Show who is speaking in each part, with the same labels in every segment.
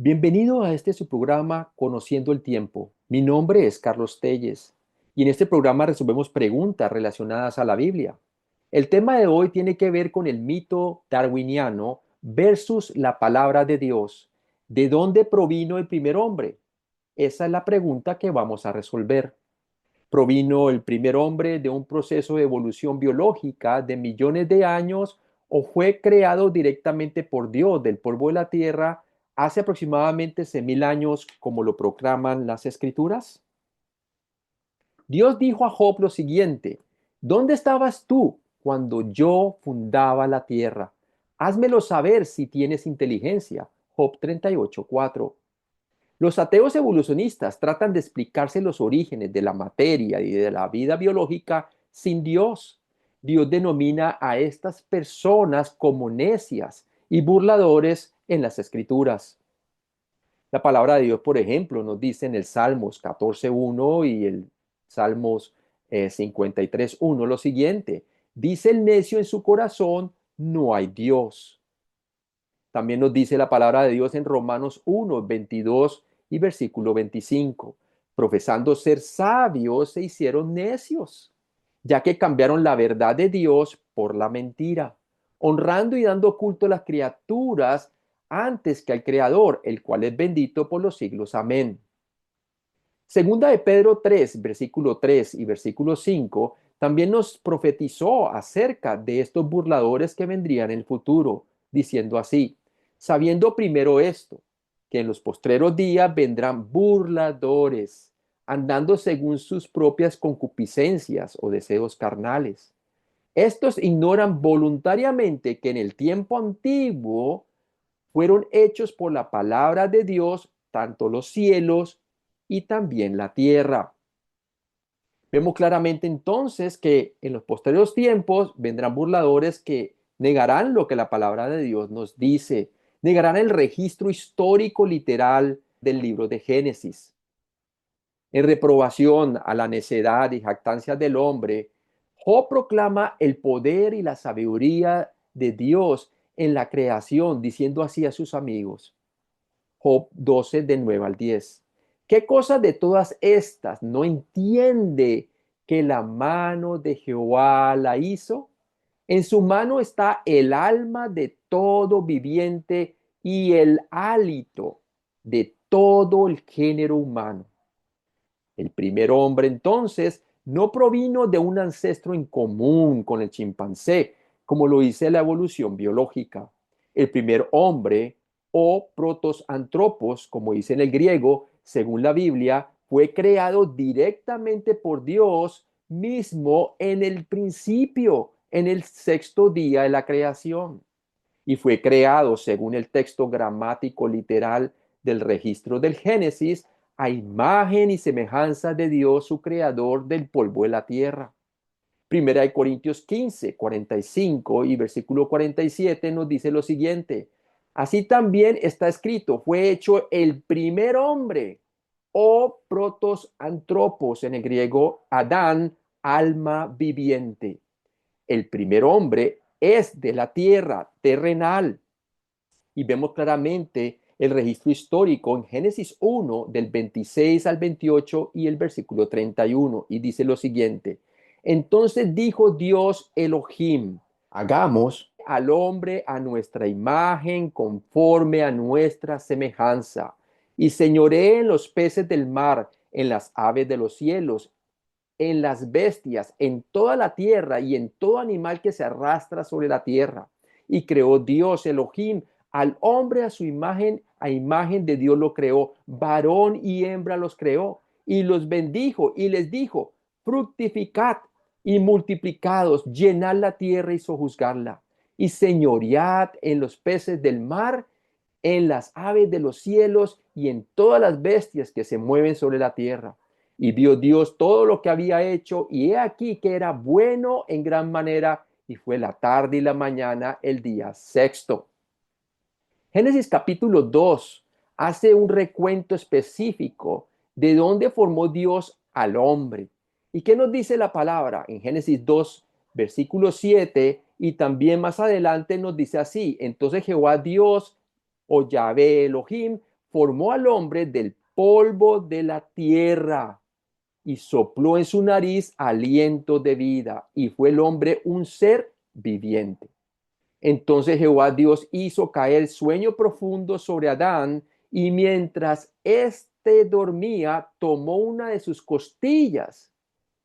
Speaker 1: Bienvenido a este su programa Conociendo el Tiempo. Mi nombre es Carlos Telles y en este programa resolvemos preguntas relacionadas a la Biblia. El tema de hoy tiene que ver con el mito darwiniano versus la palabra de Dios. ¿De dónde provino el primer hombre? Esa es la pregunta que vamos a resolver. ¿Provino el primer hombre de un proceso de evolución biológica de millones de años o fue creado directamente por Dios del polvo de la tierra hace aproximadamente 6.000 años, como lo proclaman las escrituras? Dios dijo a Job lo siguiente: ¿Dónde estabas tú cuando yo fundaba la tierra? Házmelo saber si tienes inteligencia. Job 38:4. Los ateos evolucionistas tratan de explicarse los orígenes de la materia y de la vida biológica sin Dios. Dios denomina a estas personas como necias y burladores en las escrituras. La palabra de Dios, por ejemplo, nos dice en el Salmos 14:1 y el Salmos 53:1 lo siguiente: dice el necio en su corazón, no hay Dios. También nos dice la palabra de Dios en Romanos 1:22 y versículo 25: profesando ser sabios, se hicieron necios, ya que cambiaron la verdad de Dios por la mentira, honrando y dando culto a las criaturas antes que al Creador, el cual es bendito por los siglos. Amén. Segunda de Pedro 3, versículo 3 y versículo 5, también nos profetizó acerca de estos burladores que vendrían en el futuro, diciendo así: sabiendo primero esto, que en los postreros días vendrán burladores, andando según sus propias concupiscencias o deseos carnales. Estos ignoran voluntariamente que en el tiempo antiguo fueron hechos por la palabra de Dios tanto los cielos y también la tierra. Vemos claramente entonces que en los posteriores tiempos vendrán burladores que negarán lo que la palabra de Dios nos dice, negarán el registro histórico literal del libro de Génesis. En reprobación a la necedad y jactancia del hombre, Job proclama el poder y la sabiduría de Dios en la creación, diciendo así a sus amigos. Job 12, de 9 al 10. ¿Qué cosa de todas estas no entiende que la mano de Jehová la hizo? En su mano está el alma de todo viviente y el hálito de todo el género humano. El primer hombre entonces no provino de un ancestro en común con el chimpancé, como lo dice la evolución biológica. El primer hombre, o protos antropos, como dice en el griego, según la Biblia, fue creado directamente por Dios mismo en el principio, en el sexto día de la creación. Y fue creado, según el texto gramático literal del registro del Génesis, a imagen y semejanza de Dios, su creador, del polvo de la tierra. Primera de Corintios 15:45 y versículo 47 nos dice lo siguiente: así también está escrito, fue hecho el primer hombre, o protos antropos, en el griego Adán, alma viviente. El primer hombre es de la tierra, terrenal, y vemos claramente el registro histórico en Génesis 1 del 26 al 28 y el versículo 31, y dice lo siguiente: entonces dijo Dios Elohim, hagamos al hombre a nuestra imagen, conforme a nuestra semejanza, y señoree en los peces del mar, en las aves de los cielos, en las bestias, en toda la tierra y en todo animal que se arrastra sobre la tierra. Y creó Dios Elohim al hombre a imagen de Dios lo creó, varón y hembra los creó, y los bendijo y les dijo: fructificad y multiplicados, llenad la tierra y sojuzgarla, y señoread en los peces del mar, en las aves de los cielos y en todas las bestias que se mueven sobre la tierra. Y vio Dios todo lo que había hecho, y he aquí que era bueno en gran manera, y fue la tarde y la mañana el día sexto. Génesis capítulo 2 hace un recuento específico de dónde formó Dios al hombre. ¿Y qué nos dice la palabra? En Génesis 2, versículo 7, y también más adelante nos dice así: entonces Jehová Dios, o Yahvé Elohim, formó al hombre del polvo de la tierra y sopló en su nariz aliento de vida, y fue el hombre un ser viviente. Entonces Jehová Dios hizo caer sueño profundo sobre Adán, y mientras éste dormía, tomó una de sus costillas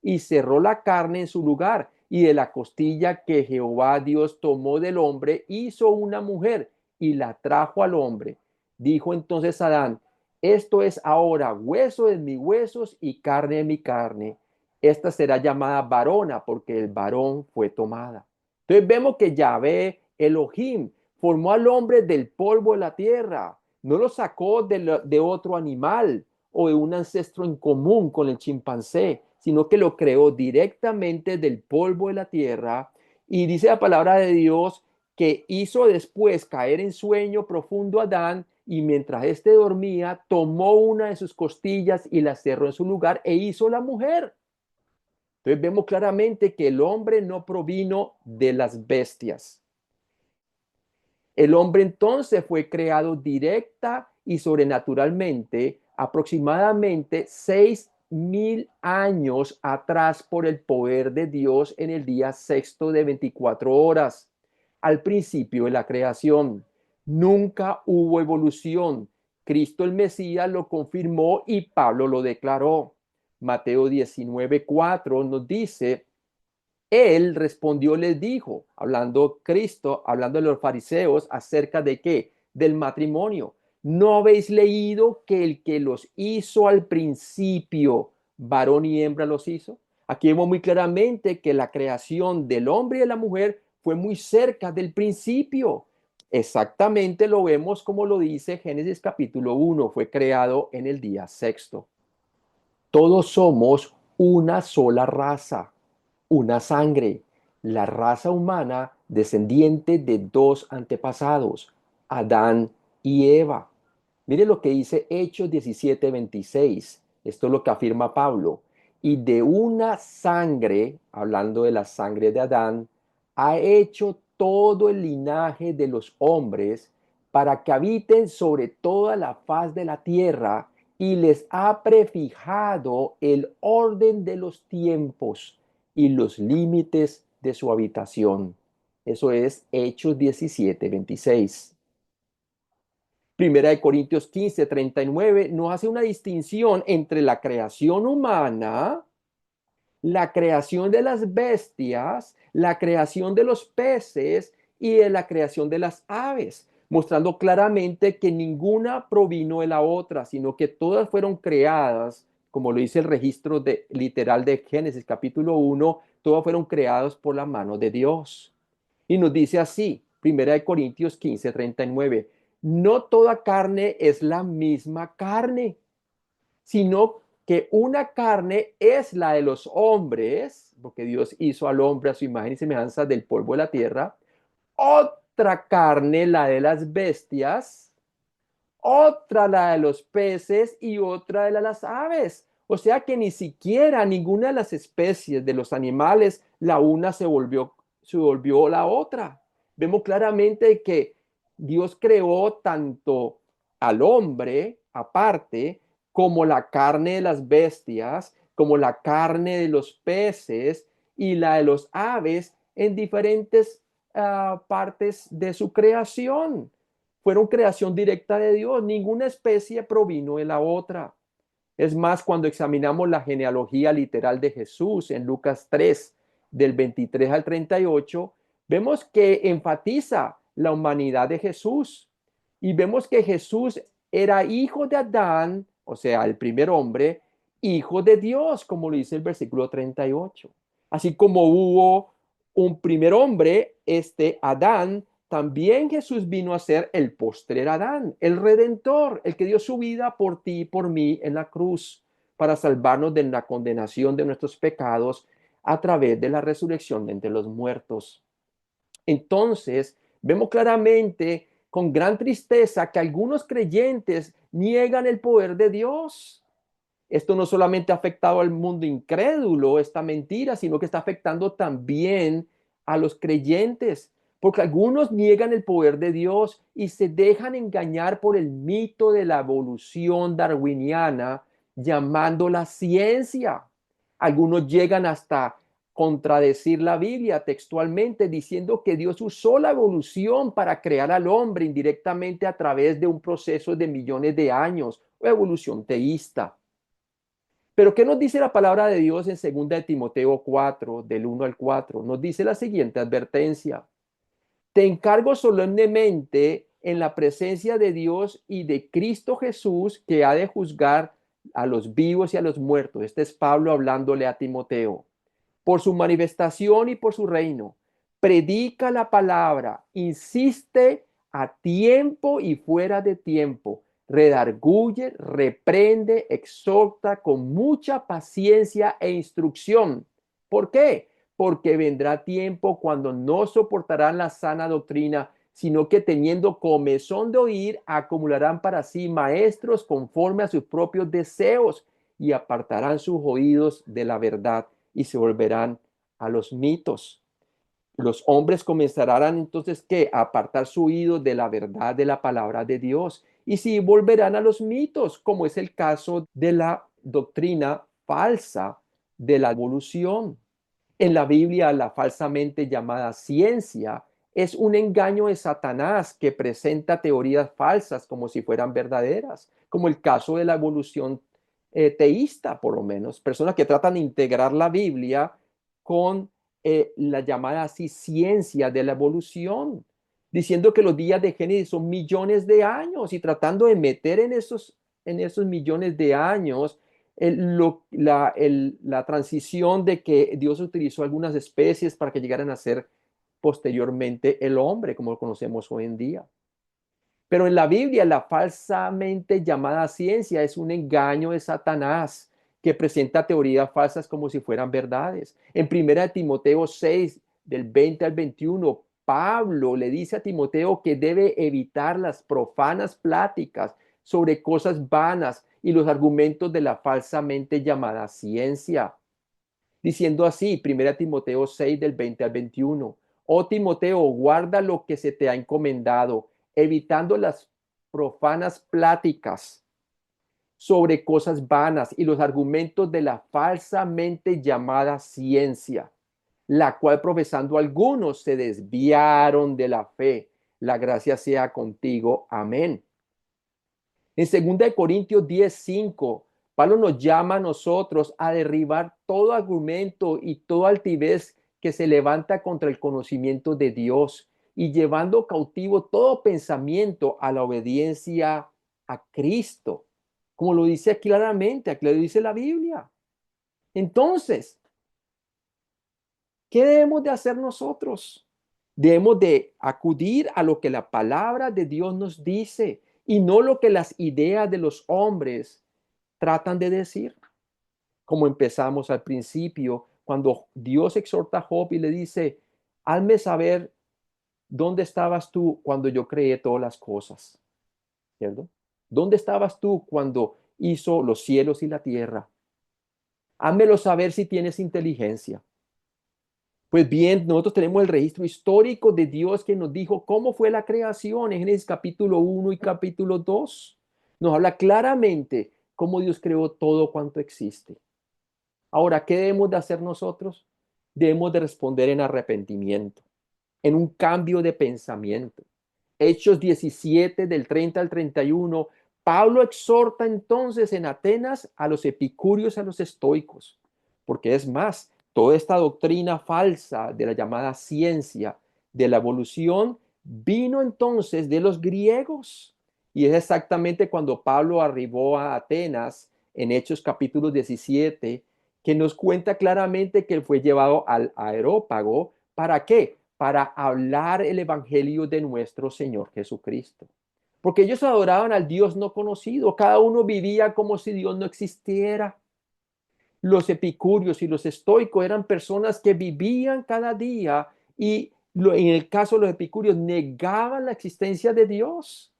Speaker 1: y cerró la carne en su lugar. Y de la costilla que Jehová Dios tomó del hombre, hizo una mujer y la trajo al hombre. Dijo entonces Adán: esto es ahora hueso de mis huesos y carne de mi carne. Esta será llamada varona, porque el varón fue tomada. Entonces vemos que Yahvé Elohim formó al hombre del polvo de la tierra. No lo sacó de otro animal o de un ancestro en común con el chimpancé, sino que lo creó directamente del polvo de la tierra. Y dice la palabra de Dios que hizo después caer en sueño profundo a Adán, y mientras éste dormía, tomó una de sus costillas y la cerró en su lugar e hizo la mujer. Entonces vemos claramente que el hombre no provino de las bestias. El hombre entonces fue creado directa y sobrenaturalmente aproximadamente 6.000 años atrás por el poder de Dios en el día sexto de 24 horas, al principio de la creación. Nunca hubo evolución. Cristo el Mesías lo confirmó y Pablo lo declaró. Mateo 19:4 nos dice: él respondió, les dijo, hablando Cristo, hablando de los fariseos, acerca de qué, del matrimonio. ¿No habéis leído que el que los hizo al principio, varón y hembra los hizo? Aquí vemos muy claramente que la creación del hombre y de la mujer fue muy cerca del principio. Exactamente lo vemos como lo dice Génesis capítulo 1, fue creado en el día sexto. Todos somos una sola raza, una sangre, la raza humana descendiente de dos antepasados, Adán y Eva. Mire lo que dice Hechos 17:26. Esto es lo que afirma Pablo. Y de una sangre, hablando de la sangre de Adán, ha hecho todo el linaje de los hombres para que habiten sobre toda la faz de la tierra, y les ha prefijado el orden de los tiempos y los límites de su habitación. Eso es Hechos 17:26. Primera de Corintios 15:39 nos hace una distinción entre la creación humana, la creación de las bestias, la creación de los peces y de la creación de las aves, mostrando claramente que ninguna provino de la otra, sino que todas fueron creadas, como lo dice el registro literal de Génesis capítulo 1, todas fueron creadas por la mano de Dios. Y nos dice así, Primera de Corintios 15:39, no toda carne es la misma carne, sino que una carne es la de los hombres, porque Dios hizo al hombre a su imagen y semejanza del polvo de la tierra, otra carne la de las bestias, otra la de los peces y otra de las aves. O sea que ni siquiera ninguna de las especies de los animales, la una se volvió la otra. Vemos claramente que Dios creó tanto al hombre aparte, como la carne de las bestias, como la carne de los peces y la de los aves en diferentes partes de su creación. Fueron creación directa de Dios, ninguna especie provino de la otra. Es más, cuando examinamos la genealogía literal de Jesús en Lucas 3, del 23 al 38, vemos que enfatiza la humanidad de Jesús y vemos que Jesús era hijo de Adán, o sea, el primer hombre, hijo de Dios, como lo dice el versículo 38. Así como hubo un primer hombre, Adán, también Jesús vino a ser el postrer Adán, el redentor, el que dio su vida por ti y por mí en la cruz para salvarnos de la condenación de nuestros pecados a través de la resurrección de entre los muertos. Entonces, vemos claramente con gran tristeza que algunos creyentes niegan el poder de Dios. Esto no solamente ha afectado al mundo incrédulo, esta mentira, sino que está afectando también a los creyentes, Porque algunos niegan el poder de Dios y se dejan engañar por el mito de la evolución darwiniana, llamándola ciencia. Algunos llegan hasta contradecir la Biblia textualmente, diciendo que Dios usó la evolución para crear al hombre indirectamente a través de un proceso de millones de años, o evolución teísta. Pero ¿qué nos dice la palabra de Dios en 2 de Timoteo 4, del 1 al 4? Nos dice la siguiente advertencia: te encargo solemnemente en la presencia de Dios y de Cristo Jesús, que ha de juzgar a los vivos y a los muertos. Este es Pablo hablándole a Timoteo. Por su manifestación y por su reino, predica la palabra, insiste a tiempo y fuera de tiempo, redarguye, reprende, exhorta con mucha paciencia e instrucción. ¿Por qué? Porque vendrá tiempo cuando no soportarán la sana doctrina, sino que teniendo comezón de oír, acumularán para sí maestros conforme a sus propios deseos y apartarán sus oídos de la verdad y se volverán a los mitos. Los hombres comenzarán entonces ¿qué? A apartar su oído de la verdad de la palabra de Dios y si volverán a los mitos, como es el caso de la doctrina falsa de la evolución. En la Biblia, la falsamente llamada ciencia es un engaño de Satanás que presenta teorías falsas como si fueran verdaderas, como el caso de la evolución teísta, por lo menos, personas que tratan de integrar la Biblia con la llamada así ciencia de la evolución, diciendo que los días de Génesis son millones de años y tratando de meter en esos millones de años la transición de que Dios utilizó algunas especies para que llegaran a ser posteriormente el hombre, como lo conocemos hoy en día. Pero en la Biblia, la falsamente llamada ciencia es un engaño de Satanás que presenta teorías falsas como si fueran verdades. En 1 Timoteo 6, del 20 al 21, Pablo le dice a Timoteo que debe evitar las profanas pláticas sobre cosas vanas y los argumentos de la falsamente llamada ciencia. Diciendo así, 1 Timoteo 6, del 20 al 21, oh Timoteo, guarda lo que se te ha encomendado, evitando las profanas pláticas sobre cosas vanas y los argumentos de la falsamente llamada ciencia, la cual profesando algunos se desviaron de la fe. La gracia sea contigo. Amén. En 2 Corintios 10:5, Pablo nos llama a nosotros a derribar todo argumento y toda altivez que se levanta contra el conocimiento de Dios y llevando cautivo todo pensamiento a la obediencia a Cristo, como lo dice claramente, aquí lo dice la Biblia. Entonces, ¿qué debemos de hacer nosotros? Debemos de acudir a lo que la palabra de Dios nos dice y no lo que las ideas de los hombres tratan de decir. Como empezamos al principio, cuando Dios exhorta a Job y le dice, hazme saber dónde estabas tú cuando yo creé todas las cosas, ¿cierto? ¿Dónde estabas tú cuando hizo los cielos y la tierra? Házmelo saber si tienes inteligencia. Pues bien, nosotros tenemos el registro histórico de Dios que nos dijo cómo fue la creación en Génesis capítulo 1 y capítulo 2. Nos habla claramente cómo Dios creó todo cuanto existe. Ahora, ¿qué debemos de hacer nosotros? Debemos de responder en arrepentimiento, en un cambio de pensamiento. Hechos 17 del 30 al 31, Pablo exhorta entonces en Atenas a los epicúreos, a los estoicos, porque es más, toda esta doctrina falsa de la llamada ciencia de la evolución vino entonces de los griegos. Y es exactamente cuando Pablo arribó a Atenas en Hechos capítulo 17, que nos cuenta claramente que él fue llevado al Areópago. ¿Para qué? Para hablar el evangelio de nuestro Señor Jesucristo. Porque ellos adoraban al Dios no conocido, cada uno vivía como si Dios no existiera. Los epicúreos y los estoicos eran personas que vivían cada día y en el caso de los epicúreos negaban la existencia de Dios.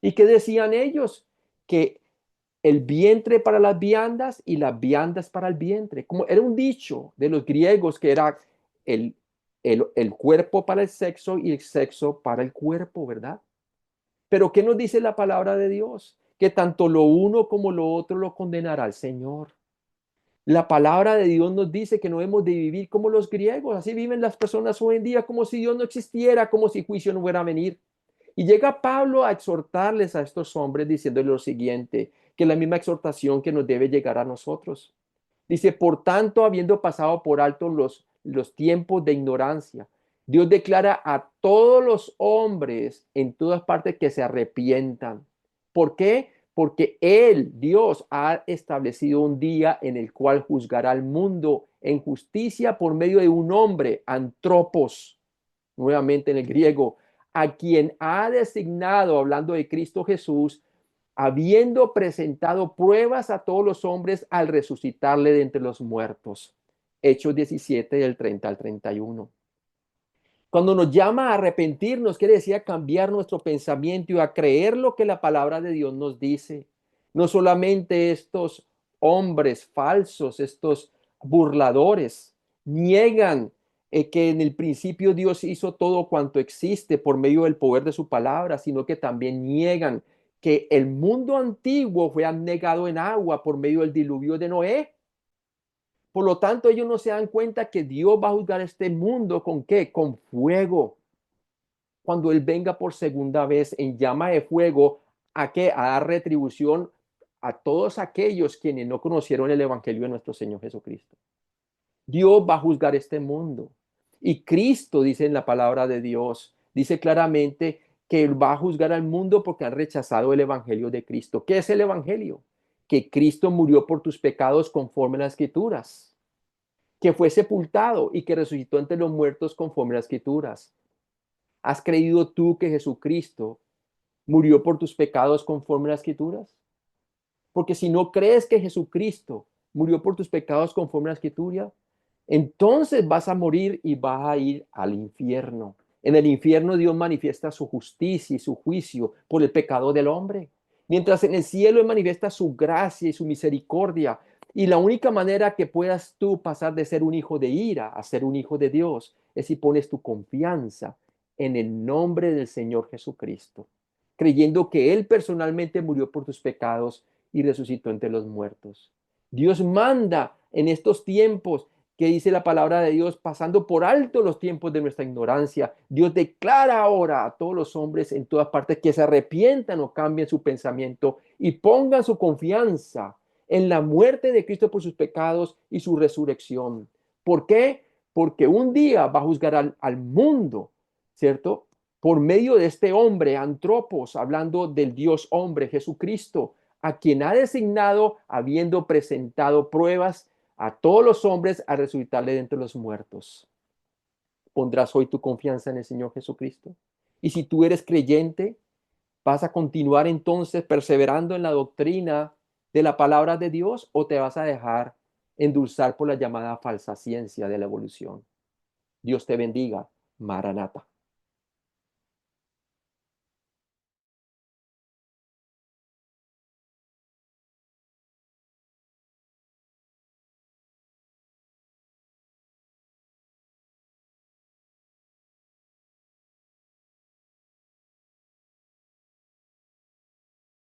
Speaker 1: ¿Y qué decían ellos? Que el vientre para las viandas y las viandas para el vientre. Como era un dicho de los griegos que era el el cuerpo para el sexo y el sexo para el cuerpo, ¿verdad? Pero ¿qué nos dice la palabra de Dios? Que tanto lo uno como lo otro lo condenará el Señor. La palabra de Dios nos dice que no hemos de vivir como los griegos. Así viven las personas hoy en día, como si Dios no existiera, como si juicio no fuera a venir. Y llega Pablo a exhortarles a estos hombres diciéndoles lo siguiente, que es la misma exhortación que nos debe llegar a nosotros. Dice, por tanto, habiendo pasado por alto los tiempos de ignorancia, Dios declara a todos los hombres en todas partes que se arrepientan. ¿Por qué? Porque Él, Dios, ha establecido un día en el cual juzgará al mundo en justicia por medio de un hombre, antropos, nuevamente en el griego, a quien ha designado, hablando de Cristo Jesús, habiendo presentado pruebas a todos los hombres al resucitarle de entre los muertos. Hechos 17 del 30 al 31. Cuando nos llama a arrepentirnos, quiere decir a cambiar nuestro pensamiento y a creer lo que la palabra de Dios nos dice. No solamente estos hombres falsos, estos burladores, niegan que en el principio Dios hizo todo cuanto existe por medio del poder de su palabra, sino que también niegan que el mundo antiguo fue anegado en agua por medio del diluvio de Noé. Por lo tanto, ellos no se dan cuenta que Dios va a juzgar este mundo con qué? Con fuego. Cuando Él venga por segunda vez en llama de fuego, ¿a qué? A dar retribución a todos aquellos quienes no conocieron el Evangelio de nuestro Señor Jesucristo. Dios va a juzgar este mundo. Y Cristo, dice en la palabra de Dios, dice claramente que Él va a juzgar al mundo porque han rechazado el Evangelio de Cristo. ¿Qué es el Evangelio? Que Cristo murió por tus pecados conforme a las Escrituras, que fue sepultado y que resucitó entre los muertos conforme a las Escrituras. ¿Has creído tú que Jesucristo murió por tus pecados conforme a las Escrituras? Porque si no crees que Jesucristo murió por tus pecados conforme a la Escritura, entonces vas a morir y vas a ir al infierno. En el infierno Dios manifiesta su justicia y su juicio por el pecado del hombre, mientras en el cielo Él manifiesta su gracia y su misericordia. Y la única manera que puedas tú pasar de ser un hijo de ira a ser un hijo de Dios es si pones tu confianza en el nombre del Señor Jesucristo, creyendo que Él personalmente murió por tus pecados y resucitó entre los muertos. Dios manda en estos tiempos que dice la palabra de Dios, pasando por alto los tiempos de nuestra ignorancia. Dios declara ahora a todos los hombres en todas partes que se arrepientan o cambien su pensamiento y pongan su confianza en la muerte de Cristo por sus pecados y su resurrección. ¿Por qué? Porque un día va a juzgar al mundo, ¿cierto? Por medio de este hombre, Antropos, hablando del Dios hombre, Jesucristo, a quien ha designado habiendo presentado pruebas a todos los hombres a resucitarle de entre los muertos. ¿Pondrás hoy tu confianza en el Señor Jesucristo? Y si tú eres creyente, ¿vas a continuar entonces perseverando en la doctrina de la palabra de Dios o te vas a dejar endulzar por la llamada falsa ciencia de la evolución? Dios te bendiga. Maranata.